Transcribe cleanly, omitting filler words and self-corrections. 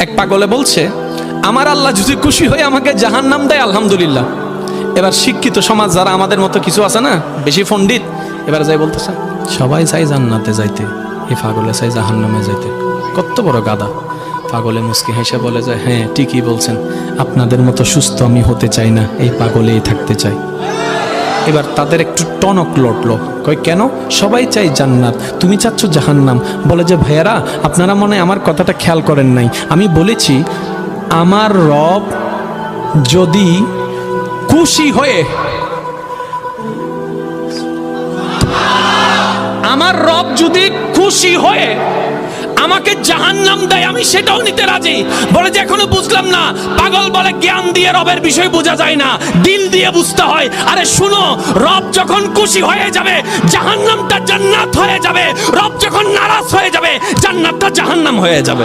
এক পাগলে বলছে, আমার আল্লাহ যদি খুশি হয়ে আমাকে জাহান্নাম দেয় আলহামদুলিল্লাহ। এবার শিক্ষিত সমাজ যারা আমাদের মতো কিছু আছে না, বেশি পণ্ডিত, এবার যাই বলতেছে সবাই চাই জান্নাতে যাইতে, এই পাগলে চাই জাহান্নামে যাইতে। কত বড় গাদা। পাগলে মুস্কি হেসে বলে যায়, হ্যাঁ ঠিকই বলছেন, আপনাদের মতো সুস্থ আমি হতে চাই না, এই পাগলেই থাকতে চাই। এবার তাদের একটু টনক লটলো, কই কেন? সবাই চাই জান্নাত, তুমি চাচ্ছ জাহান্নাম। বলে যে ভাইয়ারা, আপনারা মনে হয় আমার কথাটা খেয়াল করেন নাই। আমি বলেছি আমার রব যদি খুশি হয়ে, আমার রব যদি খুশি হয়ে আমাকে জাহান্নাম দেয়, আমি সেটাও নিতে রাজি। বলে যে এখনো বুঝলাম না। পাগল বলে জ্ঞান দিয়ে রবের বিষয় বোঝা যায় না, দিল দিয়ে বুঝতে হয়। আরে শুনো, রব যখন খুশি হয়ে যাবে জাহান্নামটা জান্নাত হয়ে যাবে, রব যখন নারাজ হয়ে যাবে জান্নাতটা জাহান্নাম হয়ে যাবে।